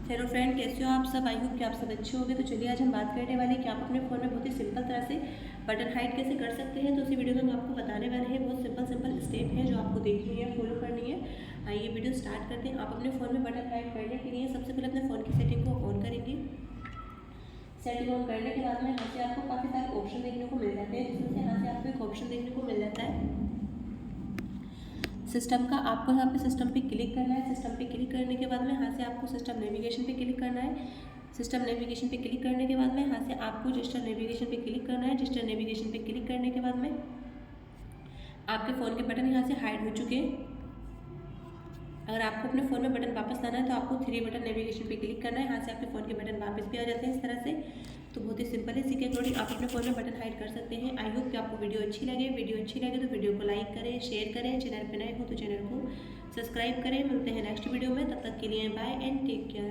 Hello friend, कैसे हो आप सब। आई होप कि आप सब अच्छे होंगे। तो चलिए आज हम बात करने वाले हैं कि आप अपने फ़ोन में बहुत ही सिंपल तरह से बटन हाइड कैसे कर सकते हैं। तो इसी वीडियो में हम आपको बताने वाले हैं बहुत सिंपल स्टेप है जो आपको देखनी है, फॉलो करनी है। आइए वीडियो स्टार्ट करते हैं। आप अपने फ़ोन में बटन हाइड करने के लिए सबसे पहले अपने फ़ोन की सेटिंग को ऑन करेंगे। सेटिंग ऑन करने के बाद में यहाँ से आपको काफ़ी सारे ऑप्शन देखने को मिल जाते हैं, जिसमें से यहाँ से आपको एक ऑप्शन देखने को मिल जाता है सिस्टम का। आपको यहाँ पे सिस्टम पे क्लिक करना है। सिस्टम पे क्लिक करने के बाद में यहाँ से आपको सिस्टम नेविगेशन पे क्लिक करना है। सिस्टम नेविगेशन पे क्लिक करने के बाद में यहाँ से आपको रजिस्टर नेविगेशन पे क्लिक करना है। रजिस्टर नेविगेशन पे क्लिक करने के बाद में आपके फ़ोन के बटन यहाँ से हाइड हो चुके हैं। अगर आपको अपने फ़ोन में बटन वापस लाना है तो आपको 3 बटन नेविगेशन पे क्लिक करना है। यहाँ से आपके फ़ोन के बटन वापस भी आ जाते हैं इस तरह से। तो बहुत ही सिंपल है। इसी के अकॉर्डिंग आप अपने फ़ोन में बटन हाइड कर सकते हैं। आई होप कि आपको वीडियो अच्छी लगे। वीडियो अच्छी लगे तो वीडियो को लाइक करें, शेयर करें। चैनल पर नए हो तो चैनल को सब्सक्राइब करें। मिलते हैं नेक्स्ट वीडियो में, तब तक के लिए बाय एंड टेक केयर।